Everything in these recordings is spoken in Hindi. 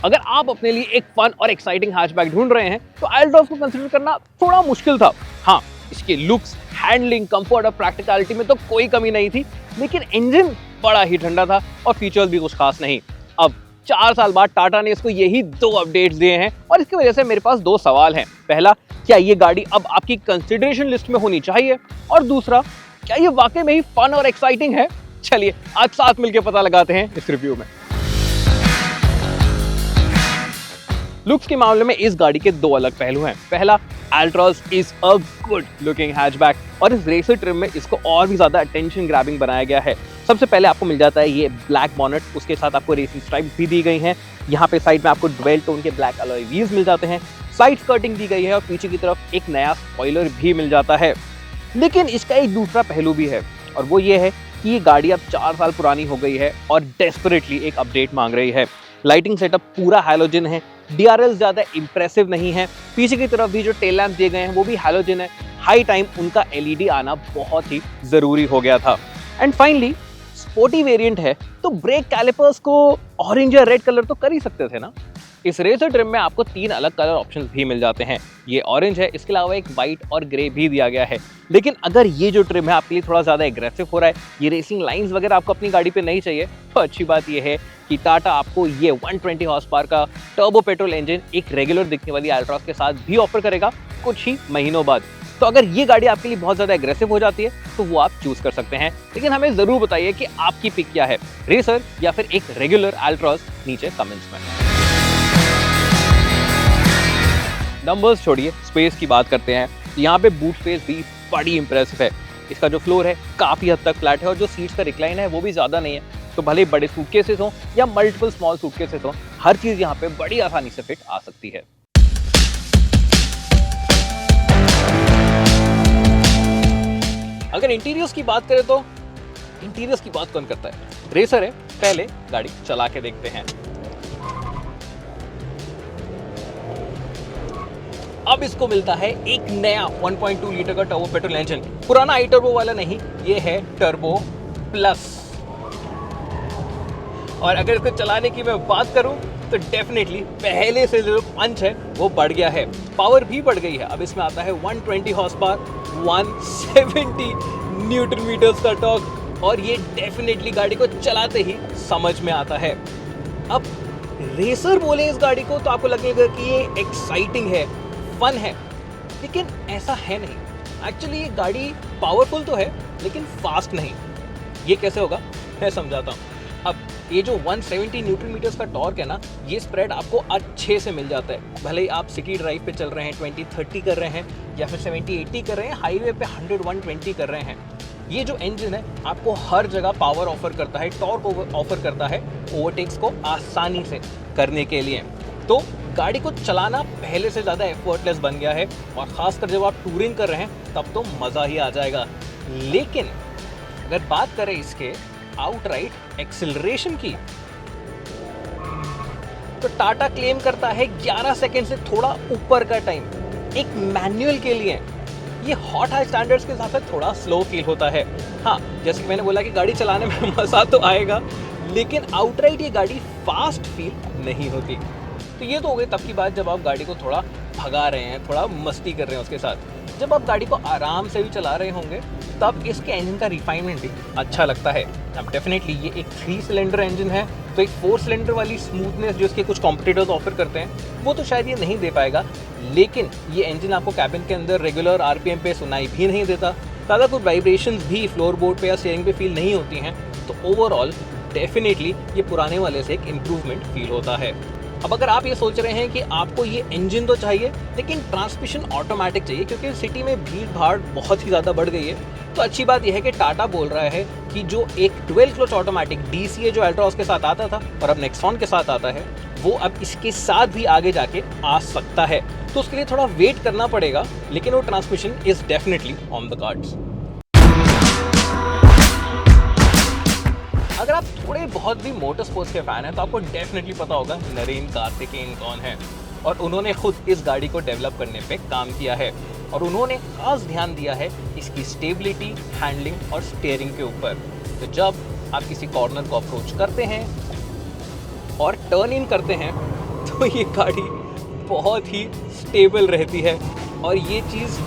अगर आप अपने लिए एक फन और एक्साइटिंग हैचबैक ढूंढ रहे हैं तो एल्ट्रॉस को कंसीडर करना थोड़ा मुश्किल था। हाँ, इसके लुक्स, हैंडलिंग, कंफर्ट और प्रैक्टिकलिटी में तो कोई कमी नहीं थी, लेकिन इंजन बड़ा ही ठंडा था और फीचर्स भी कुछ खास नहीं। अब 4 साल बाद टाटा ने इसको यही 2 अपडेट्स दिए हैं और इसकी वजह से मेरे पास 2 सवाल हैं। पहला, क्या ये गाड़ी अब आपकी कंसिडरेशन लिस्ट में होनी चाहिए? और दूसरा, क्या ये वाकई में ही फन और एक्साइटिंग है? चलिए आज साथ मिलकर पता लगाते हैं इस रिव्यू में। लुक्स के मामले में इस गाड़ी के 2 अलग पहलू हैं। पहला, एल्ट्रॉस is a good looking hatchback और इस रेसर ट्रिम में इसको और भी ज्यादा अटेंशन ग्रैबिंग बनाया गया है। सबसे पहले आपको मिल जाता है ये ब्लैक बॉनेट, उसके साथ आपको रेसिंग स्ट्राइप्स भी दी गई हैं। यहाँ पे साइड में आपको ड्वेल टोन के ब्लैक अलॉय व्हील्स मिल जाते हैं, साइड स्कर्टिंग दी गई है और पीछे की तरफ एक नया स्पॉइलर भी मिल जाता है। लेकिन इसका एक दूसरा पहलू भी है और वो ये है कि ये गाड़ी अब 4 साल पुरानी हो गई है और डेस्परेटली एक अपडेट मांग रही है। लाइटिंग सेटअप पूरा हैलोजन है, डीआरएल ज्यादा इंप्रेसिव नहीं है, पीछे की तरफ भी जो टेल लैंप दिए गए हैं वो भी हैलोजन है। हाई टाइम उनका एलईडी आना बहुत ही जरूरी हो गया था। एंड फाइनली स्पोर्टी वेरिएंट है तो ब्रेक कैलिपर्स को ऑरेंज या रेड कलर तो कर ही सकते थे ना। इस रेसर ट्रिम में आपको 3 अलग कलर ऑप्शंस भी मिल जाते हैं। ये ऑरेंज है, इसके अलावा एक वाइट और ग्रे भी दिया गया है। लेकिन अगर ये जो ट्रिम है आपके लिए थोड़ा ज्यादा एग्रेसिव हो रहा है, ये रेसिंग लाइंस वगैरह आपको अपनी गाड़ी पे नहीं चाहिए, तो अच्छी बात ये है कि टाटा आपको ये 120 हॉर्स पावर का टर्बो पेट्रोल इंजन एक रेगुलर दिखने वाली एल्ट्रॉस के साथ भी ऑफर करेगा कुछ ही महीनों बाद। तो अगर ये गाड़ी आपके लिए बहुत ज्यादा एग्रेसिव हो जाती है तो वो आप चूज कर सकते हैं। लेकिन हमें जरूर बताइए कि आपकी पिक क्या है, रेसर या फिर एक रेगुलर एल्ट्रॉस, नीचे कमेंट्स में। नंबर्स छोड़िए, स्पेस की बात करते हैं। यहाँ पे बूट स्पेस भी बड़ी इंप्रेसिव है। इसका जो फ्लोर है काफी हद तक फ्लैट है और जो सीट्स का रिक्लाइन है वो भी ज्यादा नहीं है। तो भले बड़े सूटकेसेस हो या मल्टीपल स्मॉल सूटकेसेस हो, हर चीज यहाँ पे बड़ी आसानी से फिट आ सकती है। अगर इंटीरियर्स की बात करें तो इंटीरियर्स की बात कौन करता है, रेसर है। पहले गाड़ी चला के देखते हैं। अब इसको मिलता है एक नया 1.2 लीटर का टर्बो पेट्रोल इंजन। पुराना आई टर्बो वाला नहीं, ये है टर्बो प्लस। और अगर इसको चलाने की मैं बात करूं तो डेफिनेटली पहले से जो पंच है वो बढ़ गया है, पावर भी बढ़ गई है। अब इसमें आता है 120 हॉर्स पावर, 170 न्यूटन मीटर्स का टॉर्क और ये डेफिनेटली गाड़ी को चलाते ही समझ में आता है। अब रेसर बोले इस गाड़ी को तो आपको लगेगा कि ये एक्साइटिंग है, फन है, लेकिन ऐसा है नहीं। एक्चुअली ये गाड़ी पावरफुल तो है लेकिन फास्ट नहीं। ये कैसे होगा मैं समझाता हूँ। अब ये जो 170 न्यूटन मीटर्स का टॉर्क है ना, ये स्प्रेड आपको अच्छे से मिल जाता है। भले ही आप सिटी ड्राइव पे चल रहे हैं, 20-30 कर रहे हैं या फिर 70-80 कर रहे हैं, हाईवे पे 100-120 कर रहे हैं, ये जो इंजन है आपको हर जगह पावर ऑफर करता है, टॉर्क ऑफर करता है ओवरटेक्स को आसानी से करने के लिए। तो गाड़ी को चलाना पहले से ज़्यादा एफर्टलेस बन गया है और ख़ासकर जब आप टूरिंग कर रहे हैं तब तो मज़ा ही आ जाएगा। लेकिन अगर बात करें इसके आउटराइट एक्सेलरेशन की तो टाटा क्लेम करता है 11 सेकंड से थोड़ा ऊपर का टाइम। एक मैनुअल के लिए ये हॉट हाई स्टैंडर्ड्स के हिसाब से थोड़ा स्लो फील होता है। हाँ, जैसे कि मैंने बोला कि गाड़ी चलाने में मज़ा तो आएगा, लेकिन आउटराइट ये गाड़ी फास्ट फील नहीं होती। तो ये तो हो गई तब की बात जब आप गाड़ी को थोड़ा भगा रहे हैं, थोड़ा मस्ती कर रहे हैं उसके साथ। जब आप गाड़ी को आराम से भी चला रहे होंगे तब इसके इंजन का रिफाइनमेंट भी अच्छा लगता है। अब डेफिनेटली ये एक 3 सिलेंडर इंजन है तो एक 4 सिलेंडर वाली स्मूथनेस जो इसके कुछ कॉम्पिटिटर्स ऑफर करते हैं वो तो शायद ये नहीं दे पाएगा। लेकिन ये इंजन आपको कैबिन के अंदर रेगुलर आरपीएम पे सुनाई भी नहीं देता, ज़्यादा कुछ वाइब्रेशंस भी फ्लोर बोर्ड पे या स्टीयरिंग पे फील नहीं होती हैं। तो ओवरऑल डेफिनेटली ये पुराने वाले से एक इम्प्रूवमेंट फील होता है। अब अगर आप ये सोच रहे हैं कि आपको ये इंजन तो चाहिए लेकिन ट्रांसमिशन ऑटोमेटिक चाहिए क्योंकि सिटी में भीड़ भाड़ बहुत ही ज़्यादा बढ़ गई है, तो अच्छी बात यह है कि टाटा बोल रहा है कि जो एक डुअल क्लच ऑटोमेटिक डीसीए जो एल्ट्रॉस के साथ आता था और अब नेक्सॉन के साथ आता है वो अब इसके साथ भी आगे जाके आ सकता है। तो उसके लिए थोड़ा वेट करना पड़ेगा, लेकिन वो transmission is definitely on the cards. अगर आप थोड़े बहुत भी मोटर स्पोर्ट्स के फैन हैं तो आपको डेफिनेटली पता होगा नरेन कार्तिकेयन कौन है, और उन्होंने खुद इस गाड़ी को डेवलप करने पे काम किया है और उन्होंने खास ध्यान दिया है इसकी स्टेबिलिटी, हैंडलिंग और स्टीयरिंग के ऊपर। तो जब आप किसी कॉर्नर को अप्रोच करते हैं और टर्न इन करते हैं तो ये गाड़ी बहुत ही स्टेबल रहती है। और ये चीज़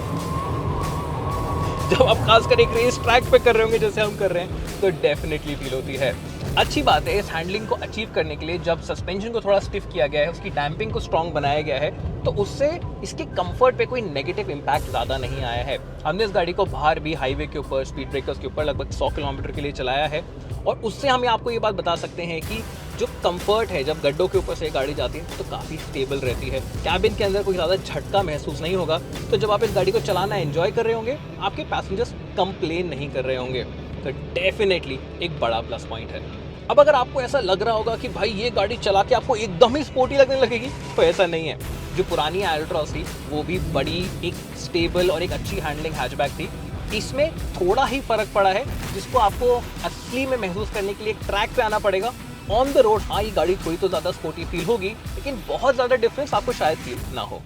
जब आप खासकर एक रेस ट्रैक पे कर रहे होंगे जैसे हम कर रहे हैं तो डेफिनेटली फील होती है। अच्छी बात है, इस हैंडलिंग को अचीव करने के लिए जब सस्पेंशन को थोड़ा स्टिफ किया गया है, उसकी डैम्पिंग को स्ट्रॉन्ग बनाया गया है, तो उससे इसके कंफर्ट पे कोई नेगेटिव इम्पैक्ट ज़्यादा नहीं आया है। हमने इस गाड़ी को बाहर भी हाईवे के ऊपर, स्पीड ब्रेकर्स के ऊपर लगभग 100 किलोमीटर के लिए चलाया है, और उससे हम आपको ये बात बता सकते हैं कि जो कंफर्ट है, जब गड्ढों के ऊपर से गाड़ी जाती है तो काफ़ी स्टेबल रहती है। कैबिन के अंदर कोई ज़्यादा झटका महसूस नहीं होगा, तो जब आप इस गाड़ी को चलाना एंजॉय कर रहे होंगे, आपके पैसेंजर्स कंप्लेन नहीं कर रहे होंगे, तो डेफिनेटली एक बड़ा प्लस पॉइंट है। अब अगर आपको ऐसा लग रहा होगा कि भाई ये गाड़ी चला के आपको एकदम ही स्पोर्टी लगने लगेगी, तो ऐसा नहीं है। जो पुरानी एल्ट्रॉस थी वो भी बड़ी, एक स्टेबल और एक अच्छी हैंडलिंग हैचबैक थी। इसमें थोड़ा ही फर्क पड़ा है, जिसको आपको असली में महसूस करने के लिए ट्रैक पे आना पड़ेगा। ऑन द रोड हाँ, ये गाड़ी थोड़ी तो ज़्यादा स्पोर्टी फील होगी, लेकिन बहुत ज़्यादा डिफरेंस आपको शायद फील ना हो।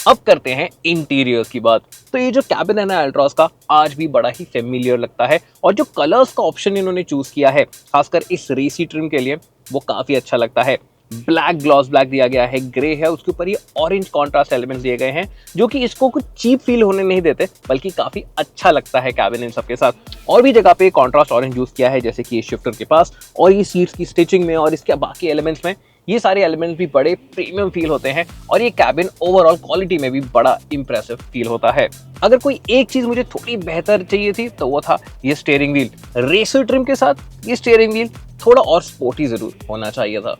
अब करते हैं इंटीरियर्स की बात। तो ये जो कैबिन है ना एल्ट्रॉस का, आज भी बड़ा ही फेमिलियर लगता है, और जो कलर्स का ऑप्शन इन्होंने चूज किया है खासकर इस रेसी ट्रिम के लिए, वो काफी अच्छा लगता है। ब्लैक ग्लॉस ब्लैक दिया गया है, ग्रे है, उसके ऊपर ये ऑरेंज कॉन्ट्रास्ट एलिमेंट्स दिए गए हैं, जो कि इसको कुछ चीप फील होने नहीं देते, बल्कि काफी अच्छा लगता है कैबिन इन सबके साथ। और भी जगह पे कॉन्ट्रास्ट ऑरेंज यूज किया है, जैसे कि ये शिफ्टर के पास, और ये सीट्स की स्टिचिंग में और इसके बाकी एलिमेंट्स में, ये सारे एलिमेंट्स भी बड़े प्रीमियम फील होते हैं, और ये कैबिन ओवरऑल क्वालिटी में भी बड़ा इंप्रेसिव फील होता है। अगर कोई एक चीज मुझे थोड़ी बेहतर चाहिए थी तो वो था ये स्टीयरिंग व्हील। रेसर ट्रिम के साथ ये स्टीयरिंग व्हील थोड़ा और स्पोर्टी जरूर होना चाहिए था।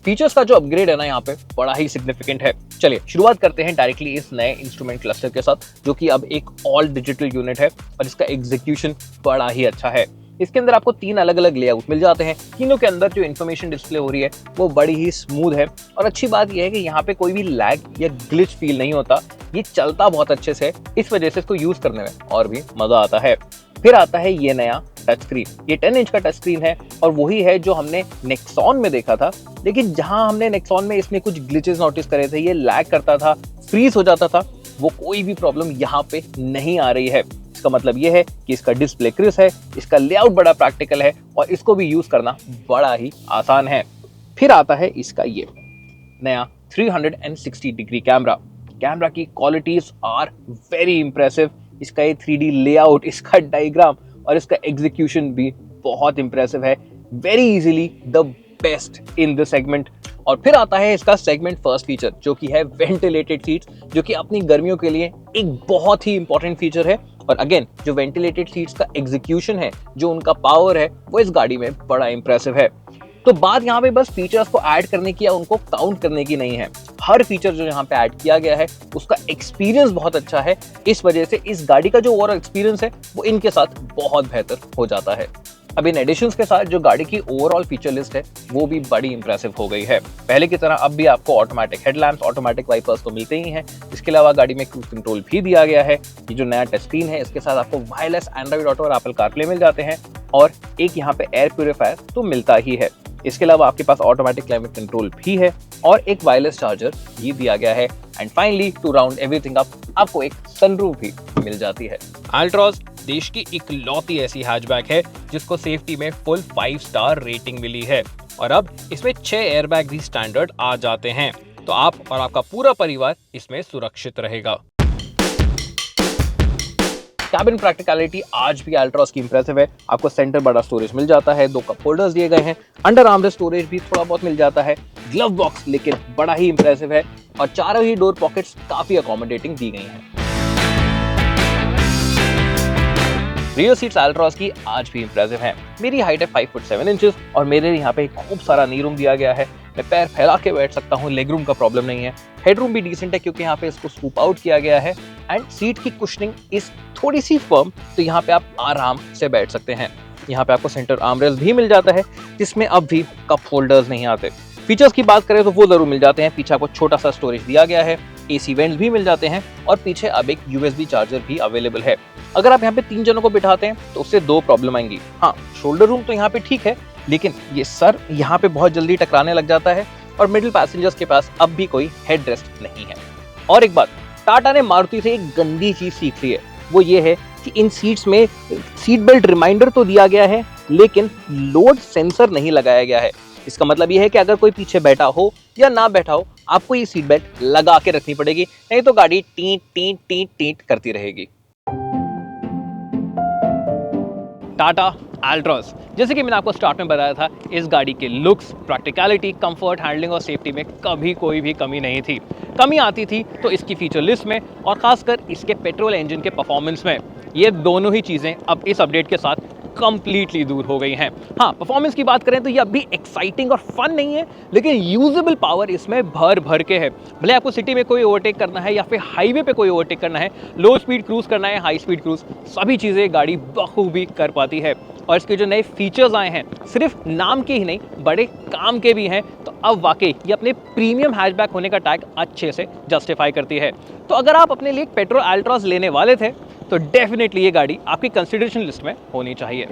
फीचर्स का जो अपग्रेड है ना यहाँ पे बड़ा ही सिग्निफिकेंट है। चलिए शुरुआत करते हैं डायरेक्टली इस नए इंस्ट्रूमेंट क्लस्टर के साथ, जो कि अब एक ऑल डिजिटल यूनिट है, और इसका एग्जीक्यूशन बड़ा ही अच्छा है। इसके अंदर आपको 3 अलग अलग लेआउट मिल जाते हैं। तीनों के अंदर जो इन्फॉर्मेशन डिस्प्ले हो रही है वो बड़ी ही स्मूथ है, और अच्छी बात यह है कि यहाँ पे कोई भी लैग या ग्लिच फील नहीं होता। ये चलता बहुत अच्छे से, इस वजह से इसको यूज करने में और भी मजा आता है। फिर आता है ये नया टच स्क्रीन। ये 10 इंच का टच स्क्रीन है, और वही है जो हमने नेक्सॉन में देखा था, लेकिन जहां हमने नेक्सॉन में इसमें कुछ ग्लिचेस नोटिस करे थे, ये लैग करता था, फ्रीज हो जाता था, वो कोई भी प्रॉब्लम यहाँ पे नहीं आ रही है। इसका मतलब ये है कि इसका डिस्प्ले क्रिस्प है, इसका लेआउट बड़ा प्रैक्टिकल है, और इसको भी यूज करना बड़ा ही आसान है। फिर आता है इसका ये नया 360 डिग्री कैमरा। कैमरा की क्वालिटीज आर वेरी इंप्रेसिव। इसका ये 3D लेआउट, इसका डायग्राम और इसका एग्जीक्यूशन भी बहुत इंप्रेसिव है। Very easily the best in the segment. और फिर आता है इसका सेगमेंट फर्स्ट फीचर, जो कि है वेंटिलेटेड सीट्स, जो कि अपनी गर्मियों के लिए एक बहुत ही इंपॉर्टेंट फीचर है। और अगेन जो वेंटिलेटेड सीट्स का एग्जीक्यूशन है, जो उनका पावर है, वो इस गाड़ी में बड़ा इंप्रेसिव है। तो बात यहाँ पे बस फीचर्स को ऐड करने की या उनको काउंट करने की नहीं है। हर फीचर जो यहाँ पे ऐड किया गया है उसका एक्सपीरियंस बहुत अच्छा है। इस वजह से इस गाड़ी का जो ओवरऑल एक्सपीरियंस है वो इनके साथ बहुत बेहतर हो जाता है। अब इन एडिशंस के साथ जो गाड़ी की ओवरऑल फीचर लिस्ट है वो भी बड़ी इंप्रेसिव हो गई है। पहले की तरह अब भी आपको ऑटोमेटिक हेडलैम्प्स, ऑटोमेटिक वाइपर्स तो मिलते ही हैं। इसके अलावा गाड़ी में क्रूज कंट्रोल भी दिया गया है। ये जो नया टच स्क्रीन है, इसके साथ आपको वायरलेस एंड्रॉइड ऑटो और एप्पल कारप्ले मिल जाते हैं, और एक यहाँ पे एयर प्यूरीफायर तो मिलता ही है। इसके अलावा आपके पास ऑटोमेटिक क्लाइमेट कंट्रोल भी है, और एक वायरलेस चार्जर भी दिया गया है। And finally to round everything up, आपको एक सनरूफ भी मिल जाती है। एल्ट्रॉस देश की इकलौती ऐसी हैचबैक है जिसको सेफ्टी में फुल 5 स्टार रेटिंग मिली है, और अब इसमें 6 एयरबैग भी स्टैंडर्ड आ जाते हैं, तो आप और आपका पूरा परिवार इसमें सुरक्षित रहेगा। कैबिन प्रैक्टिकलिटी आज भी एल्ट्रॉस की इंप्रेसिव है। आपको सेंटर बड़ा स्टोरेज मिल जाता है, 2 कप होल्डर्स दिए गए हैं, अंडर आर्मरेस्ट स्टोरेज भी थोड़ा बहुत मिल जाता है, ग्लव बॉक्स लेकिन बड़ा ही इंप्रेसिव है, और चारों ही डोर पॉकेट्स काफी अकोमोडेटिंग दी गई हैं। रियर सीट्स एल्ट्रॉस की आज भी इंप्रेसिव हैं। मेरी हाइट है 5 फुट 7 इंचेस, और मेरे यहाँ पे खूब सारा नी रूम दिया गया है। मैं पैर फैला के बैठ सकता हूँ, लेग रूम का प्रॉब्लम नहीं है। हेडरूम भी डिसेंट है क्योंकि यहाँ पे इसको स्कूप आउट किया गया है, एंड सीट की कुशनिंग इस थोड़ी सी फर्म, तो यहाँ पे आप आराम से बैठ सकते हैं। यहाँ पे आपको सेंटर आर्मरेस्ट भी मिल जाता है, जिसमें अब भी कप होल्डर्स नहीं आते। फीचर्स की बात करें तो वो जरूर मिल जाते हैं। पीछे आपको छोटा सा स्टोरेज दिया गया है, AC वेंट्स भी मिल जाते हैं, और पीछे अब एक USB चार्जर भी अवेलेबल है। अगर आप यहाँ पे 3 जनों को बिठाते हैं तो उससे 2 प्रॉब्लम आएंगी। हाँ, शोल्डर रूम तो यहाँ पे ठीक है, लेकिन ये सर यहाँ पे बहुत जल्दी टकराने लग जाता है, और मिडिल पैसेंजर्स के पास अब भी कोई हेडरेस्ट नहीं है। और एक बात, टाटा ने मारुति से एक गंदी चीज सीख ली है, वो ये है कि इन सीट्स में सीट बेल्ट रिमाइंडर तो दिया गया है, लेकिन लोड सेंसर नहीं लगाया गया है। इसका मतलब यह है कि अगर कोई पीछे बैठा हो या ना बैठा हो, आपको ये सीट बेल्ट लगा के रखनी पड़ेगी, नहीं तो गाड़ी टीट टीट टीट टीट करती रहेगी। टाटा अल्ट्रॉस, जैसे कि मैंने आपको स्टार्ट में बताया था, इस गाड़ी के लुक्स, प्रैक्टिकलिटी, कंफर्ट, हैंडलिंग और सेफ्टी में कभी कोई भी कमी नहीं थी। कमी आती थी तो इसकी फीचर लिस्ट में और खासकर इसके पेट्रोल इंजन के परफॉर्मेंस में। ये दोनों ही चीज़ें अब इस अपडेट के साथ कंप्लीटली दूर हो गई हैं। हाँ, परफॉर्मेंस की बात करें तो ये अभी एक्साइटिंग और फन नहीं है, लेकिन यूजेबल पावर इसमें भर भर के है। भले आपको सिटी में कोई ओवरटेक करना है या फिर हाईवे पे कोई ओवरटेक करना है, लो स्पीड क्रूज करना है, हाई स्पीड क्रूज, सभी चीज़ें गाड़ी बखूबी कर पाती है। और इसके जो नए फीचर्स आए हैं, सिर्फ नाम के ही नहीं, बड़े काम के भी हैं, तो अब वाकई ये अपने प्रीमियम हैचबैक होने का टैग अच्छे से जस्टिफाई करती है। तो अगर आप अपने लिए एक पेट्रोल अल्ट्रॉस लेने वाले थे, तो डेफिनेटली ये गाड़ी आपकी कंसिडरेशन लिस्ट में होनी चाहिए।